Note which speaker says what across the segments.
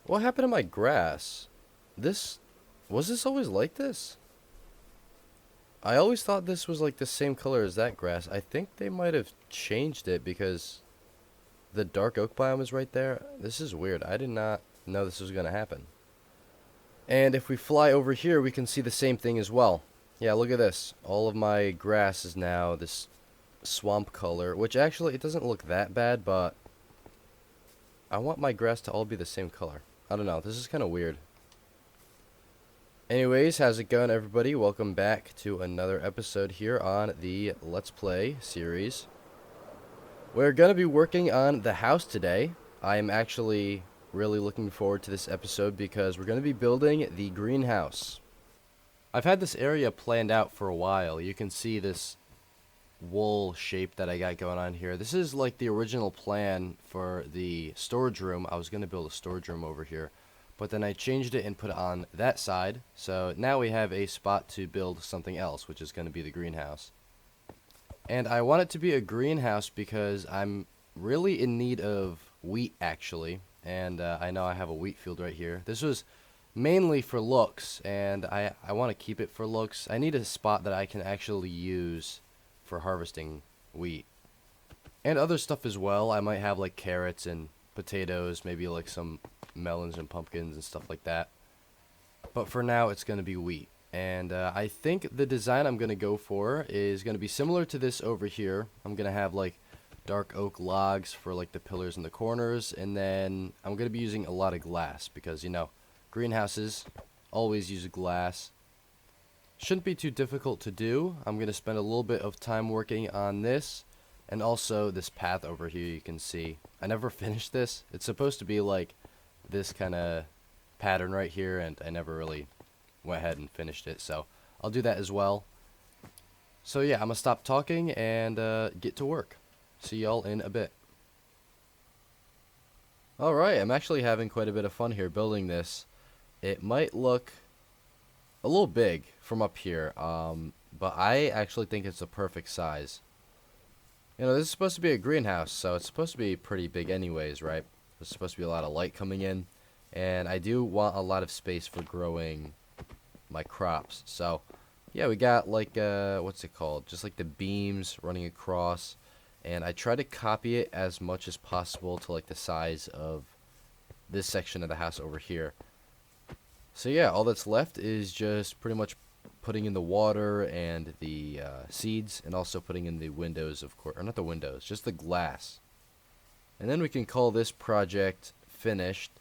Speaker 1: What happened to my grass? This... Was this always like this? I always thought this was like the same color as that grass. I think they might have changed it because the dark oak biome is right there. This is weird. I did not know this was going to happen. And if we fly over here, we can see the same thing as well. Yeah, look at this. All of my grass is now this swamp color, which actually it doesn't look that bad, but I want my grass to all be the same color. I don't know. This is kind of weird. Anyways, how's it going, everybody? Welcome back to another episode here on the Let's Play series. We're going to be working on the house today. I am actually really looking forward to this episode because we're going to be building the greenhouse. I've had this area planned out for a while. You can see this wool shape that I got going on here. This is like the original plan for the storage room. I was going to build a storage room over here, but then I changed it and put it on that side. So now we have a spot to build something else, which is going to be the greenhouse. And I want it to be a greenhouse because I'm really in need of wheat, actually. And I know I have a wheat field right here. This was mainly for looks, and I want to keep it for looks. I need a spot that I can actually use for harvesting wheat. And other stuff as well. I might have like carrots and potatoes, maybe like some melons and pumpkins and stuff like that. But for now, it's going to be wheat. And I think the design I'm going to go for is going to be similar to this over here. I'm going to have like dark oak logs for like the pillars and the corners. And then I'm going to be using a lot of glass because, you know, greenhouses always use glass. Shouldn't be too difficult to do. I'm going to spend a little bit of time working on this. And also this path over here you can see. I never finished this. It's supposed to be like this kind of pattern right here, and I never really went ahead and finished it. So I'll do that as well. So yeah, I'm going to stop talking and get to work. See y'all in a bit. Alright, I'm actually having quite a bit of fun here building this. It might look a little big from up here, but I actually think it's the perfect size. You know, this is supposed to be a greenhouse, so it's supposed to be pretty big anyways, right? There's supposed to be a lot of light coming in, and I do want a lot of space for growing my crops. So, yeah, we got like, what's it called? Just like the beams running across, and I try to copy it as much as possible to like the size of this section of the house over here. So yeah, all that's left is just pretty much putting in the water and the seeds, and also putting in the windows, of course, or not the windows, just the glass. And then we can call this project finished.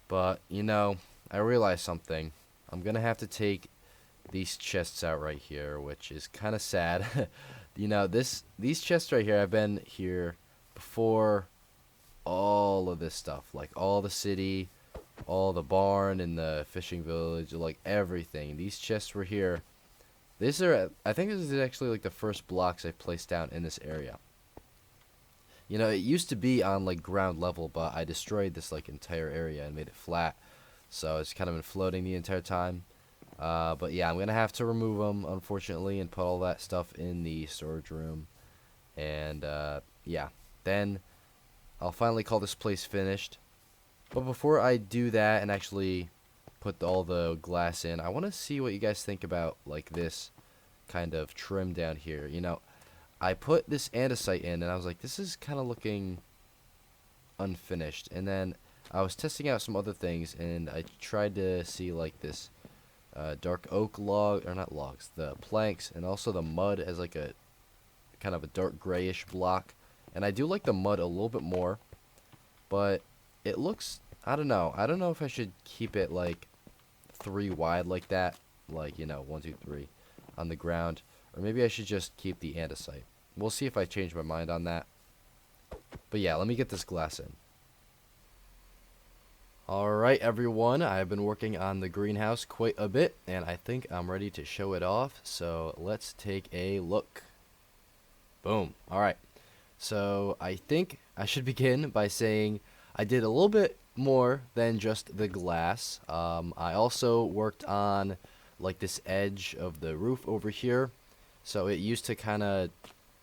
Speaker 1: But, you know, I realized something. I'm going to have to take these chests out right here, which is kind of sad. You know, these chests right here, I've been here before all of this stuff. Like, all the city, all the barn and the fishing village, like everything. These chests were here. These are, I think this is actually like the first blocks I placed down in this area. You know, it used to be on like ground level, but I destroyed this like entire area and made it flat. So it's kind of been floating the entire time. But yeah, I'm going to have to remove them, unfortunately, and put all that stuff in the storage room. And yeah, then I'll finally call this place finished. But before I do that and actually put all the glass in, I want to see what you guys think about like this kind of trim down here. You know, I put this andesite in and I was like, this is kind of looking unfinished. And then I was testing out some other things and I tried to see like this dark oak log, or not logs, the planks, and also the mud as like a kind of a dark grayish block. And I do like the mud a little bit more, but it looks, I don't know if I should keep it like 3 wide like that, like, you know, 1 2 3 on the ground, or maybe I should just keep the andesite. We'll see if I change my mind on that. But yeah, let me get this glass in. Alright everyone, I've been working on the greenhouse quite a bit, and I think I'm ready to show it off, so let's take a look. Boom. Alright, so I think I should begin by saying I did a little bit more than just the glass. I also worked on like this edge of the roof over here. So it used to kind of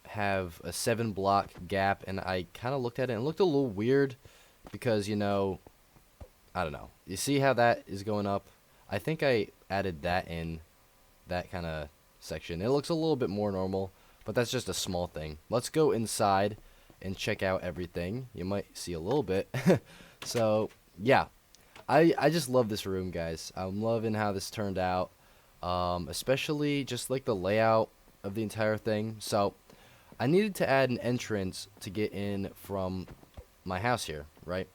Speaker 1: have a 7-block gap, and I kind of looked at it and it looked a little weird because, you know, I don't know. You see how that is going up? I think I added that in that kind of section. It looks a little bit more normal, but that's just a small thing. Let's go inside and check out everything. You might see a little bit. So, yeah. I just love this room, guys. I'm loving how this turned out. Especially just like the layout of the entire thing. So, I needed to add an entrance to get in from my house here, right?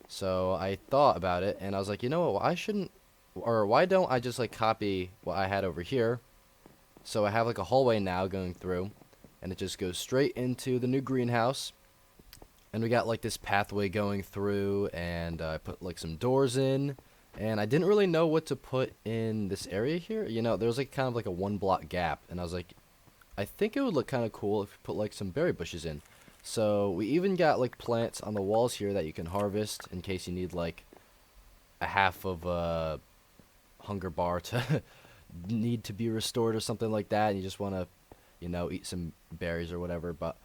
Speaker 1: So I thought about it and I was like, you know what, I shouldn't, or why don't I just like copy what I had over here? So I have like a hallway now going through and it just goes straight into the new greenhouse. And we got like this pathway going through and I put like some doors in. And I didn't really know what to put in this area here. You know, there was like kind of like a 1 block gap. And I was like, I think it would look kind of cool if we put like some berry bushes in. So we even got like plants on the walls here that you can harvest in case you need like a half of a hunger bar to need to be restored or something like that and you just want to, you know, eat some berries or whatever. But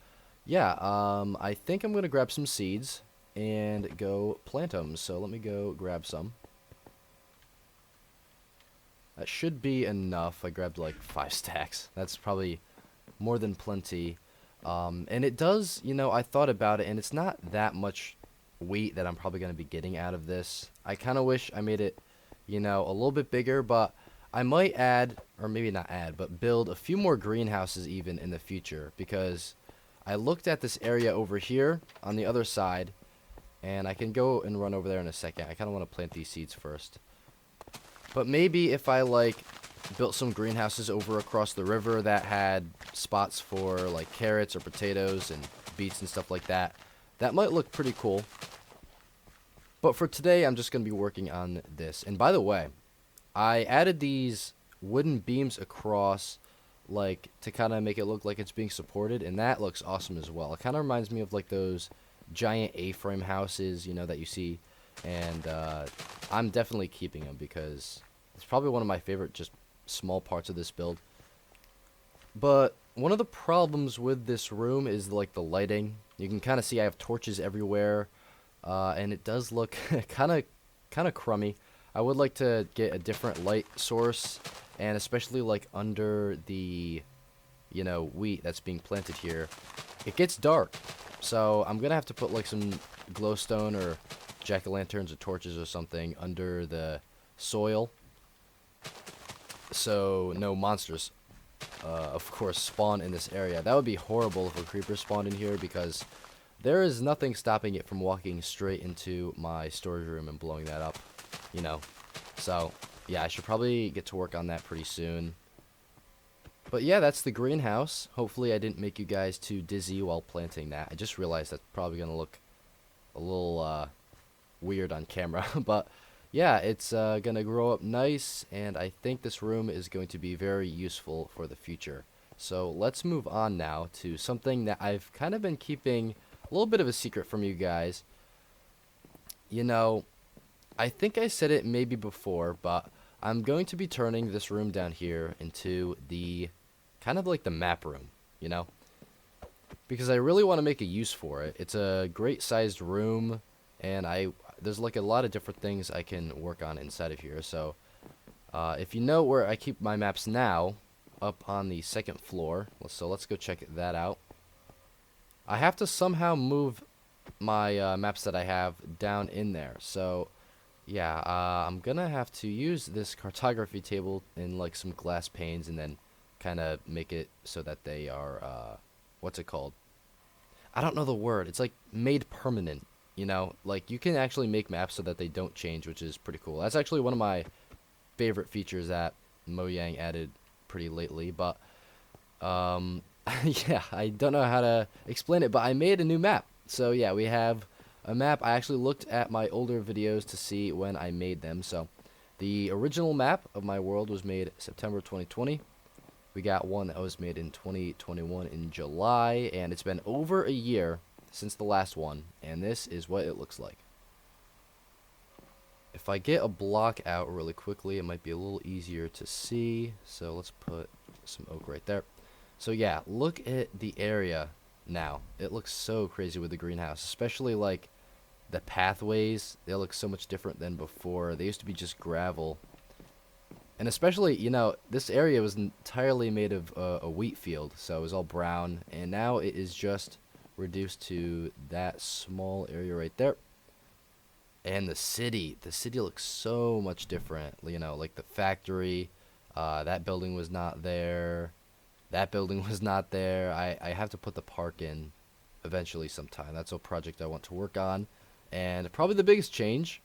Speaker 1: yeah, I think I'm going to grab some seeds and go plant them. So let me go grab some. That should be enough. I grabbed like 5 stacks. That's probably more than plenty. And it does, you know, I thought about it, and it's not that much wheat that I'm probably going to be getting out of this. I kind of wish I made it, you know, a little bit bigger, but I might add, or maybe not add, but build a few more greenhouses even in the future, because I looked at this area over here on the other side, and I can go and run over there in a second. I kind of want to plant these seeds first. But maybe if I, like, built some greenhouses over across the river that had spots for like carrots or potatoes and beets and stuff like that. That might look pretty cool. But for today, I'm just going to be working on this. And by the way, I added these wooden beams across like to kind of make it look like it's being supported, and that looks awesome as well. It kind of reminds me of like those giant A-frame houses, you know, that you see. And I'm definitely keeping them because it's probably one of my favorite just small parts of this build. But one of the problems with this room is like the lighting. You can kind of see I have torches everywhere, and it does look kind of crummy. I would like to get a different light source, and especially like under the, you know, wheat that's being planted here, it gets dark. So I'm gonna have to put like some glowstone or jack-o'-lanterns or torches or something under the soil, so no monsters, of course, spawn in this area. That would be horrible if a creeper spawned in here because there is nothing stopping it from walking straight into my storage room and blowing that up, you know. So, yeah, I should probably get to work on that pretty soon. But yeah, that's the greenhouse. Hopefully I didn't make you guys too dizzy while planting that. I just realized that's probably going to look a little weird on camera, but yeah, it's gonna grow up nice, and I think this room is going to be very useful for the future. So let's move on now to something that I've kind of been keeping a little bit of a secret from you guys. You know, I think I said it maybe before, but I'm going to be turning this room down here into the kind of like the map room, you know, because I really want to make a use for it. It's a great sized room, and there's like a lot of different things I can work on inside of here. So if you know where I keep my maps now, up on the 2nd floor, so let's go check that out. I have to somehow move my maps that I have down in there. So yeah, I'm gonna have to use this cartography table in like some glass panes and then kind of make it so that they are what's it called? I don't know the word. It's like made permanent. You know, like you can actually make maps so that they don't change, which is pretty cool. That's actually one of my favorite features that Mojang added pretty lately. But yeah, I don't know how to explain it, but I made a new map. So yeah, we have a map. I actually looked at my older videos to see when I made them. So the original map of my world was made September 2020. We got one that was made in 2021 in July, and it's been over a year since the last one, and this is what it looks like. If I get a block out really quickly, it might be a little easier to see. So let's put some oak right there. So yeah, look at the area now. It looks so crazy with the greenhouse, especially like the pathways, they look so much different than before. They used to be just gravel. And especially, this area was entirely made of a wheat field, so it was all brown, and now it is just reduced to that small area right there. And the city looks so much different. Like the factory, that building was not there. That building was not there. I have to put the park in eventually sometime. That's a project I want to work on. And probably the biggest change,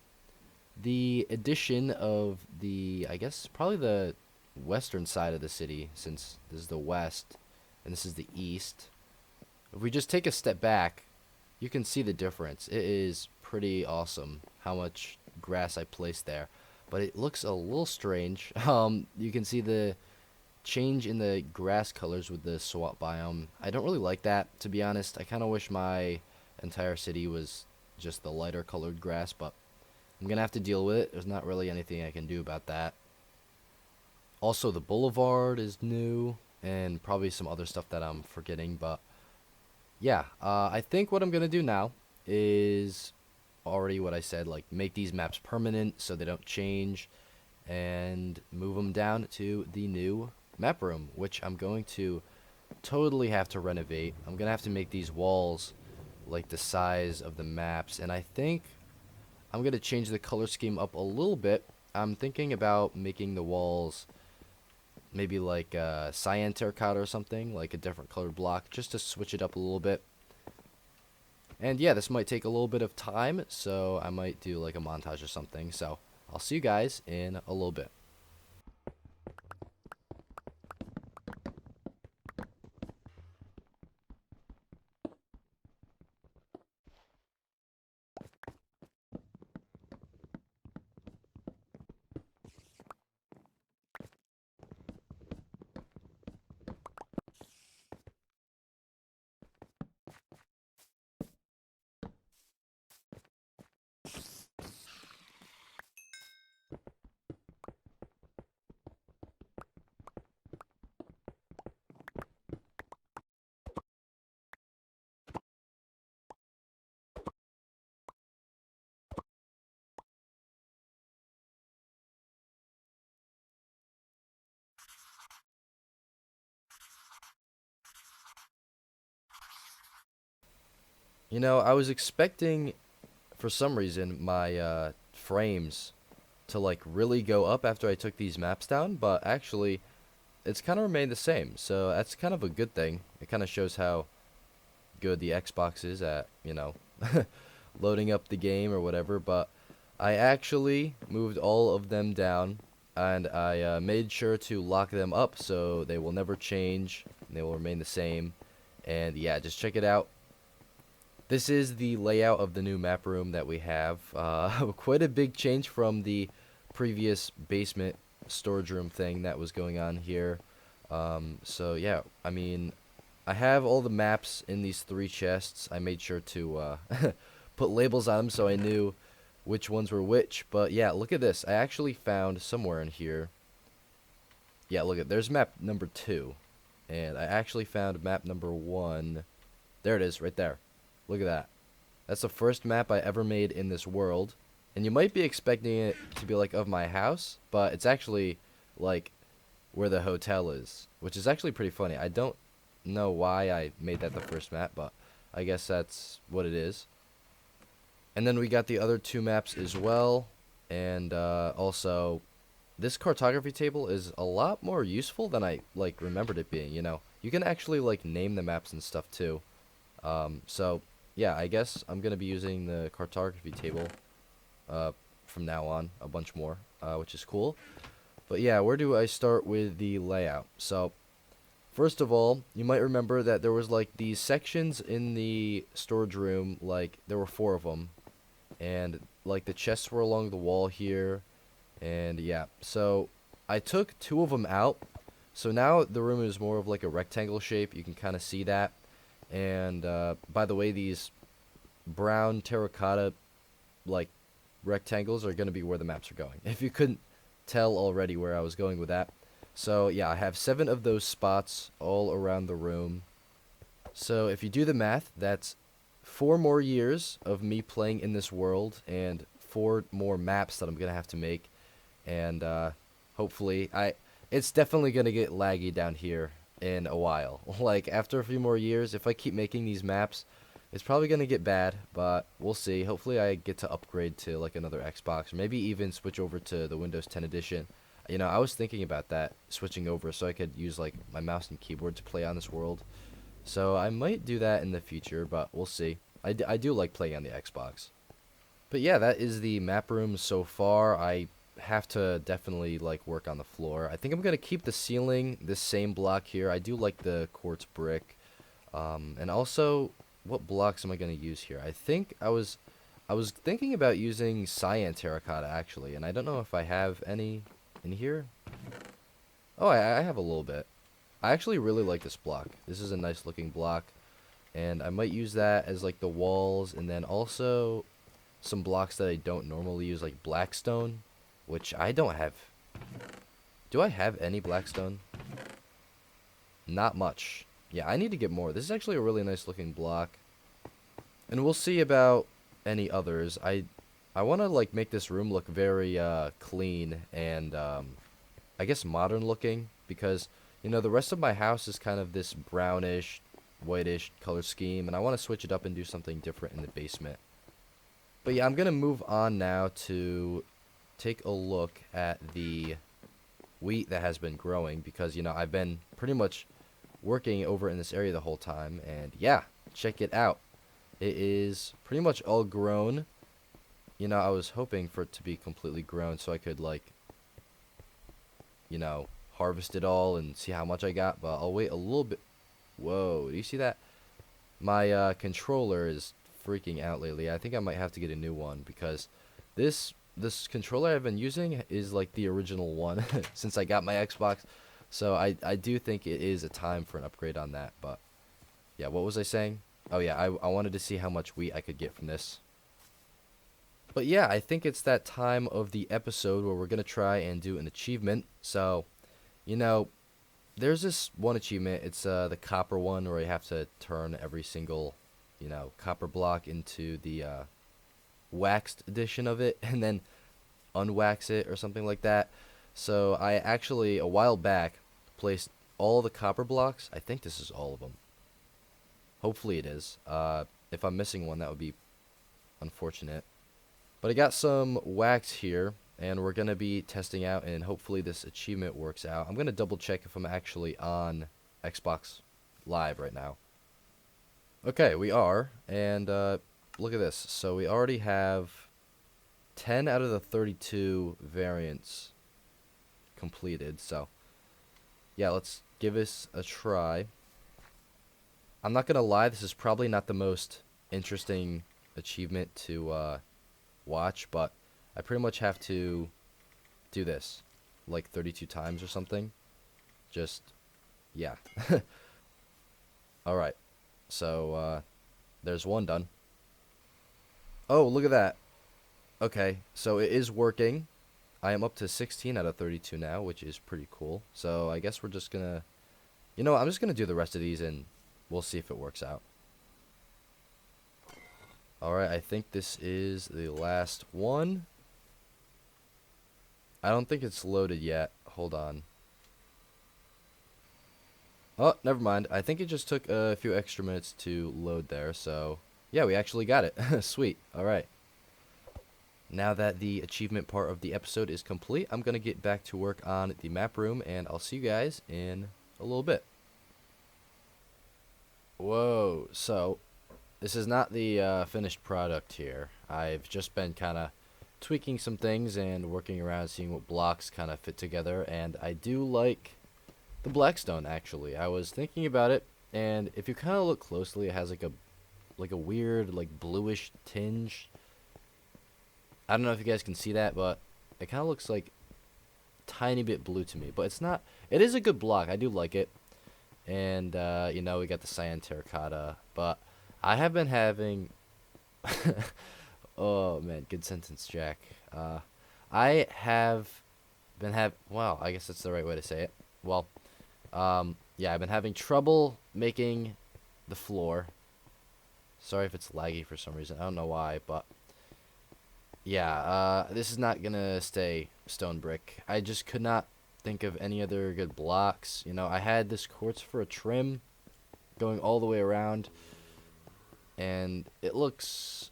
Speaker 1: the addition of I guess, probably the western side of the city, since this is the west and this is the east. If we just take a step back, you can see the difference. It is pretty awesome how much grass I placed there. But it looks a little strange. You can see the change in the grass colors with the swamp biome. I don't really like that, to be honest. I kind of wish my entire city was just the lighter colored grass, but I'm gonna have to deal with it. There's not really anything I can do about that. Also, the boulevard is new, and probably some other stuff that I'm forgetting, but yeah, I think what I'm gonna do now is already what I said, like make these maps permanent so they don't change, and move them down to the new map room, which I'm going to totally have to renovate. I'm gonna have to make these walls like the size of the maps, and I think I'm gonna change the color scheme up a little bit. I'm thinking about making the walls maybe like cyan terracotta or something, like a different colored block, just to switch it up a little bit. And yeah, this might take a little bit of time, so I might do like a montage or something. So I'll see you guys in a little bit. I was expecting, for some reason, my frames to like really go up after I took these maps down, but actually it's kind of remained the same. So that's kind of a good thing. It kind of shows how good the Xbox is at, loading up the game or whatever. But I actually moved all of them down, and I made sure to lock them up so they will never change. They will remain the same. And yeah, just check it out. This is the layout of the new map room that we have. Quite a big change from the previous basement storage room thing that was going on here. So yeah, I mean, I have all the maps in these three chests. I made sure to put labels on them so I knew which ones were which. But yeah, look at this. I actually found somewhere in here. Yeah, look at, there's map number 2. And I actually found map number 1. There it is, right there. Look at that. That's the first map I ever made in this world. And you might be expecting it to be like of my house, but it's actually like where the hotel is, which is actually pretty funny. I don't know why I made that the first map, but I guess that's what it is. And then we got the other two maps as well. And also, this cartography table is a lot more useful than I like remembered it being. You can actually like name the maps and stuff too. So yeah, I guess I'm gonna be using the cartography table from now on, a bunch more, which is cool. But yeah, where do I start with the layout? So first of all, you might remember that there was like these sections in the storage room, like there were 4 of them, and like the chests were along the wall here, and yeah, so I took 2 of them out. So now the room is more of like a rectangle shape. You can kind of see that. And by the way, these brown terracotta like rectangles are going to be where the maps are going. If you couldn't tell already where I was going with that. So yeah, I have 7 of those spots all around the room. So if you do the math, that's 4 more years of me playing in this world and 4 more maps that I'm gonna have to make, and hopefully it's definitely gonna get laggy down here in a while. Like after a few more years, if I keep making these maps, it's probably gonna get bad, but we'll see. Hopefully I get to upgrade to like another Xbox, or maybe even switch over to the Windows 10 edition. You know, I was thinking about that, switching over so I could use like my mouse and keyboard to play on this world. So I might do that in the future, but we'll see. I do like playing on the Xbox. But yeah, that is the map room so far. I have to definitely like work on the floor. I think I'm gonna keep the ceiling this same block here. I do like the quartz brick. And also, what blocks am I gonna use here? I was thinking about using cyan terracotta actually, and I don't know if I have any in here. Oh, I have a little bit. I actually really like this block. This is a nice looking block, and I might use that as like the walls, and then also some blocks that I don't normally use, like blackstone, which I don't have. Do I have any blackstone? Not much. Yeah, I need to get more. This is actually a really nice looking block, and we'll see about any others. I want to like make this room look very clean and I guess modern looking, because you know the rest of my house is kind of this brownish, whitish color scheme, and I want to switch it up and do something different in the basement. But yeah, I'm gonna move on now to take a look at the wheat that has been growing, because you know I've been pretty much working over in this area the whole time, and yeah, check it out. It is pretty much all grown. You know, I was hoping for it to be completely grown so I could like, you know, harvest it all and see how much I got, but I'll wait a little bit. Whoa, do you see that? My controller is freaking out lately. I think I might have to get a new one, because this controller I've been using is like the original one since I got my Xbox. So I do think it is a time for an upgrade on that. But yeah, what was I saying? Oh yeah, I wanted to see how much wheat I could get from this. But yeah, I think it's that time of the episode where we're going to try and do an achievement. So, you know, there's this one achievement. It's the copper one, where you have to turn every single, you know, copper block into the waxed edition of it and then unwax it or something like that. So I actually, a while back, placed all the copper blocks. I think this is all of them. Hopefully it is. If I'm missing one, that would be unfortunate. But I got some wax here, and we're going to be testing out, and hopefully this achievement works out. I'm going to double check if I'm actually on Xbox Live right now. Okay, we are, and look at this. So we already have 10 out of the 32 variants completed, so yeah, let's give this a try. I'm not going to lie, this is probably not the most interesting achievement to watch, but I pretty much have to do this like 32 times or something. Just, yeah. Alright, so there's one done. Oh, look at that. Okay, so it is working. I am up to 16 out of 32 now, which is pretty cool. So I guess we're just gonna, you know, I'm just gonna do the rest of these and we'll see if it works out. Alright, I think this is the last one. I don't think it's loaded yet. Hold on. Oh, never mind. I think it just took a few extra minutes to load there, so yeah, we actually got it. Sweet. Alright. Now that the achievement part of the episode is complete, I'm going to get back to work on the map room, and I'll see you guys in a little bit. Whoa, so this is not the finished product here. I've just been kind of tweaking some things and working around, seeing what blocks kind of fit together, and I do like the blackstone, actually. I was thinking about it, and if you kind of look closely, it has like a weird like bluish tinge. I don't know if you guys can see that, but it kind of looks like a tiny bit blue to me. But it's not. It is a good block. I do like it. And, you know, we got the cyan terracotta. But I have been having... Oh, man. Good sentence, Jack. I have been Well, I guess that's the right way to say it. Well, yeah, I've been having trouble making the floor. Sorry if it's laggy for some reason. I don't know why, but yeah, this is not gonna stay stone brick. I just could not think of any other good blocks. You know, I had this quartz for a trim going all the way around, and it looks,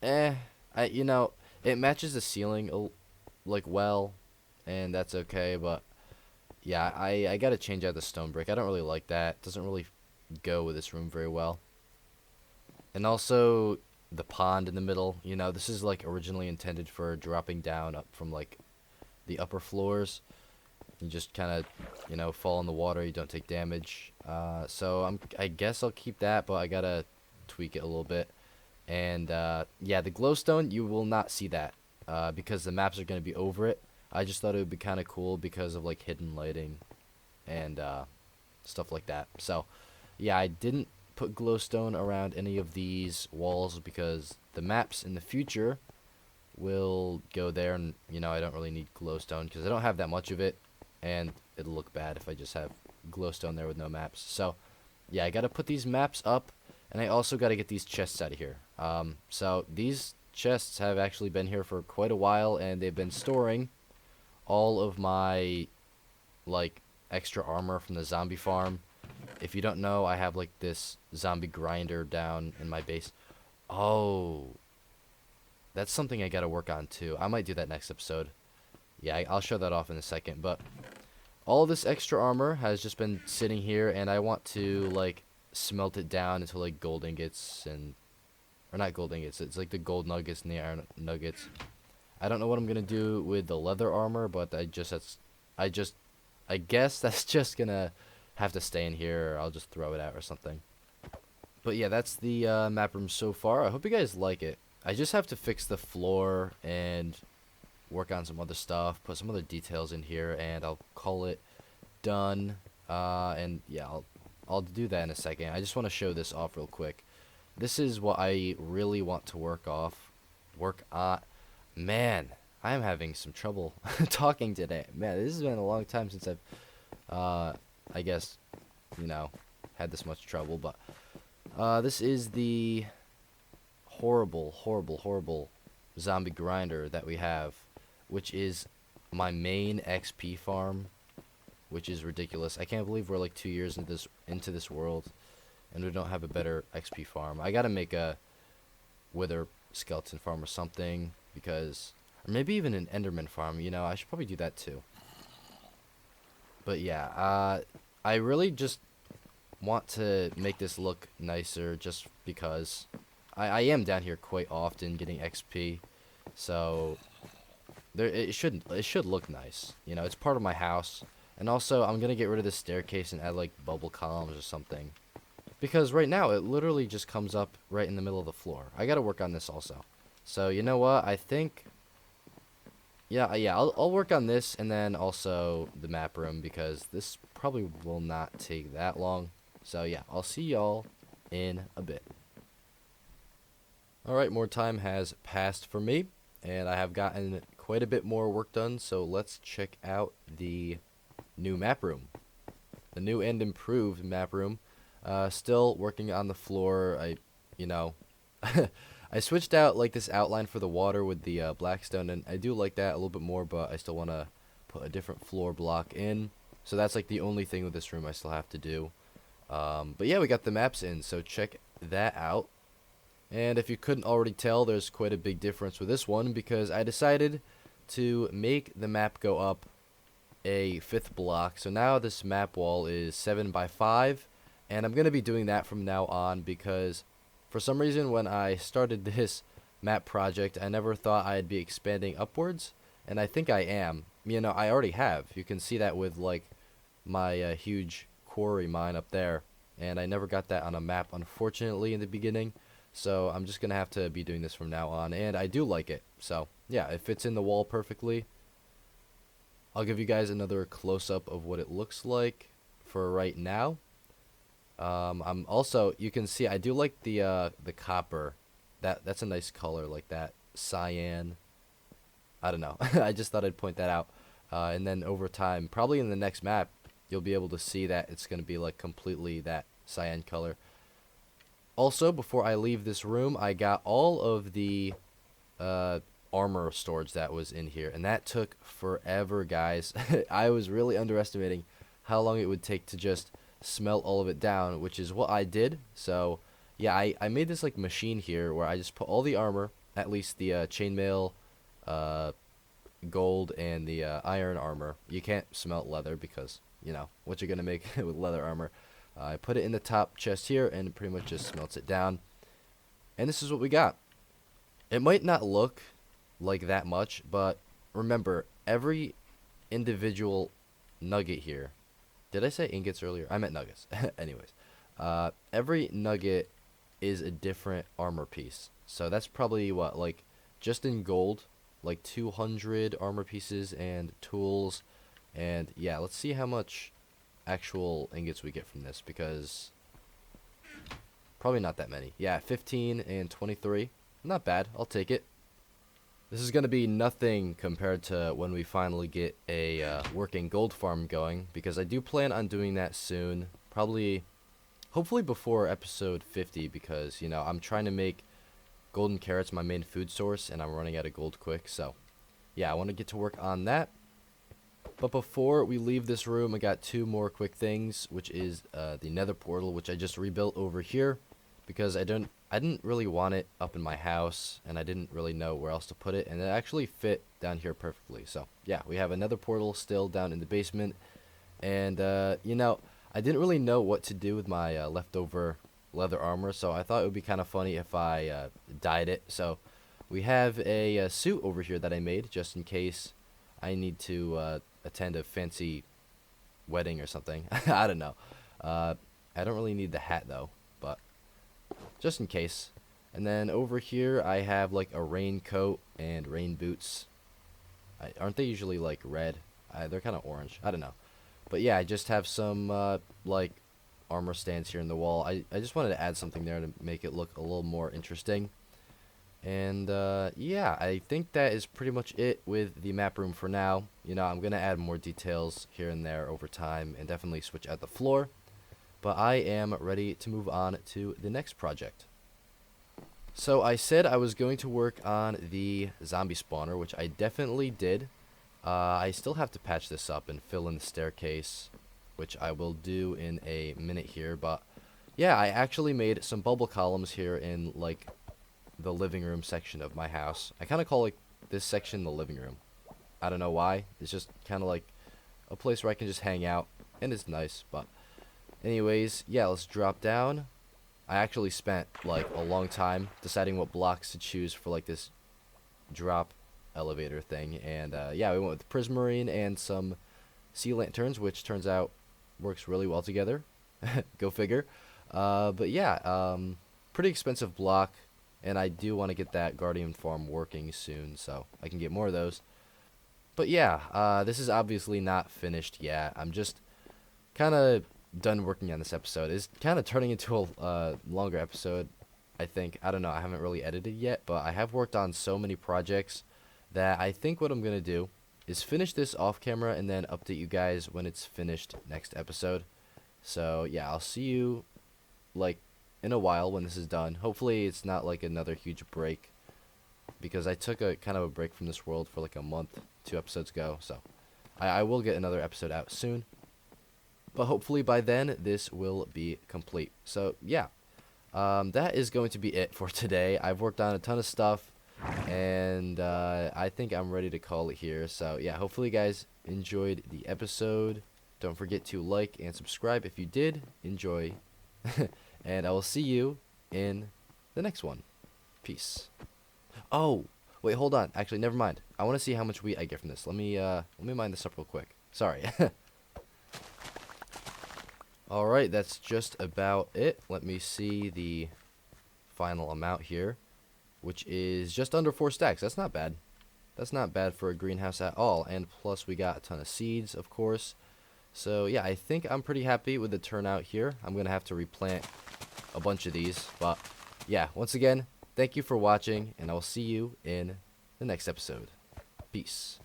Speaker 1: eh. You know, it matches the ceiling like well, and that's okay. But yeah, I gotta change out the stone brick. I don't really like that. It doesn't really go with this room very well. And also the pond in the middle. You know, this is like originally intended for dropping down up from like the upper floors. You just kind of, you know, fall in the water. You don't take damage. So I guess I'll keep that, but I gotta tweak it a little bit. And yeah, the glowstone, you will not see that because the maps are gonna be over it. I just thought it would be kind of cool because of like hidden lighting and stuff like that. So yeah, I didn't put glowstone around any of these walls because the maps in the future will go there, and you know I don't really need glowstone because I don't have that much of it, and it'll look bad if I just have glowstone there with no maps. So yeah, I gotta put these maps up, and I also gotta get these chests out of here. So these chests have actually been here for quite a while, and they've been storing all of my like extra armor from the zombie farm. If you don't know, I have like this zombie grinder down in my base. Oh, that's something I gotta work on too. I might do that next episode. Yeah, I'll show that off in a second. But all this extra armor has just been sitting here, and I want to like smelt it down into like gold ingots and, or not gold ingots. It's like the gold nuggets and the iron nuggets. I don't know what I'm gonna do with the leather armor, but I guess that's just gonna have to stay in here, or I'll just throw it out or something. But yeah, that's the map room so far. I hope you guys like it. I just have to fix the floor and work on some other stuff, put some other details in here, and I'll call it done. And yeah, I'll do that in a second. I just want to show this off real quick. This is what I really want to work on. Man, I am having some trouble talking today. Man, this has been a long time since I've, I guess, you know, had this much trouble. But this is the horrible, horrible, horrible zombie grinder that we have, which is my main XP farm, which is ridiculous. I can't believe we're like 2 years into this world, and we don't have a better XP farm. I gotta make a wither skeleton farm or something, because, or maybe even an enderman farm. You know, I should probably do that too. But yeah, I really just want to make this look nicer, just because I am down here quite often getting XP, so it should look nice. You know, it's part of my house. And also, I'm gonna get rid of this staircase and add like bubble columns or something, because right now it literally just comes up right in the middle of the floor. I gotta work on this also. So you know what? I think, yeah, I'll work on this, and then also the map room, because this probably will not take that long. So yeah, I'll see y'all in a bit. Alright, more time has passed for me, and I have gotten quite a bit more work done, so let's check out the new map room. The new and improved map room. Still working on the floor. You know, I switched out like this outline for the water with the blackstone, and I do like that a little bit more, but I still want to put a different floor block in. So that's like the only thing with this room I still have to do. But yeah, we got the maps in, so check that out. And if you couldn't already tell, there's quite a big difference with this one, because I decided to make the map go up a 5th block. So now this map wall is 7 by 5, and I'm going to be doing that from now on, because for some reason when I started this map project, I never thought I'd be expanding upwards, and I think I am. You know, I already have. You can see that with like my huge quarry mine up there, and I never got that on a map, unfortunately, in the beginning. So I'm just going to have to be doing this from now on, and I do like it. So yeah, it fits in the wall perfectly. I'll give you guys another close-up of what it looks like for right now. I'm also, you can see I do like the copper. That's a nice color, like that cyan. I don't know. I just thought I'd point that out. And then over time, probably in the next map, you'll be able to see that it's going to be like completely that cyan color. Also, before I leave this room, I got all of the uh, armor storage that was in here, and that took forever, guys. I was really underestimating how long it would take to just smelt all of it down, which is what I did. So, yeah, I made this like machine here where I just put all the armor, at least the chainmail, uh, gold, and the iron armor. You can't smelt leather because, you know, what you're going to make with leather armor. I put it in the top chest here, and it pretty much just smelts it down. And this is what we got. It might not look like that much, but remember, every individual nugget here. Did I say ingots earlier? I meant nuggets. Anyways, every nugget is a different armor piece. So that's probably what, like, just in gold, like 200 armor pieces and tools. And yeah, let's see how much actual ingots we get from this, because probably not that many. Yeah, 15 and 23. Not bad. I'll take it. This is going to be nothing compared to when we finally get a working gold farm going, because I do plan on doing that soon. Probably, hopefully before episode 50, because, you know, I'm trying to make golden carrots my main food source, and I'm running out of gold quick. So, yeah, I want to get to work on that. But before we leave this room, I got two more quick things, which is the nether portal, which I just rebuilt over here, because I didn't really want it up in my house, and I didn't really know where else to put it, and it actually fit down here perfectly. So yeah, we have another portal still down in the basement, and you know, I didn't really know what to do with my leftover leather armor, so I thought it would be kind of funny if I dyed it. So we have a suit over here that I made just in case I need to attend a fancy wedding or something. I don't know. I don't really need the hat though, but just in case. And then over here I have like a raincoat and rain boots. Aren't they usually like red? They're kind of orange. I don't know. But yeah, I just have some like armor stands here in the wall. I just wanted to add something there to make it look a little more interesting. And yeah, I think that is pretty much it with the map room for now. You know, I'm going to add more details here and there over time and definitely switch out the floor. But I am ready to move on to the next project. So I said I was going to work on the zombie spawner, which I definitely did. I still have to patch this up and fill in the staircase, which I will do in a minute here. But yeah, I actually made some bubble columns here in like the living room section of my house. I kind of call like this section the living room. I don't know why. It's just kind of like a place where I can just hang out, and it's nice. But anyways, yeah, let's drop down. I actually spent like a long time deciding what blocks to choose for like this drop elevator thing, and yeah, we went with prismarine and some sea lanterns, which turns out works really well together. Go figure. But yeah, pretty expensive block. And I do want to get that Guardian farm working soon, so I can get more of those. But yeah, this is obviously not finished yet. I'm just kind of done working on this episode. It's kind of turning into a longer episode, I think. I don't know. I haven't really edited yet, but I have worked on so many projects that I think what I'm going to do is finish this off camera and then update you guys when it's finished next episode. So yeah, I'll see you like in a while when this is done. Hopefully it's not like another huge break, because I took a kind of a break from this world for like a month 2 episodes ago, so I will get another episode out soon, but hopefully by then this will be complete. So yeah, that is going to be it for today. I've worked on a ton of stuff, and I think I'm ready to call it here. So yeah, hopefully you guys enjoyed the episode. Don't forget to like and subscribe if you did enjoy. And I will see you in the next one. Peace. Oh, wait, hold on. Actually, never mind. I want to see how much wheat I get from this. Let me mine this up real quick. Sorry. All right, that's just about it. Let me see the final amount here, which is just under 4 stacks. That's not bad. That's not bad for a greenhouse at all. And plus, we got a ton of seeds, of course. So yeah, I think I'm pretty happy with the turnout here. I'm going to have to replant a bunch of these. But yeah, once again, thank you for watching, and I'll see you in the next episode. Peace.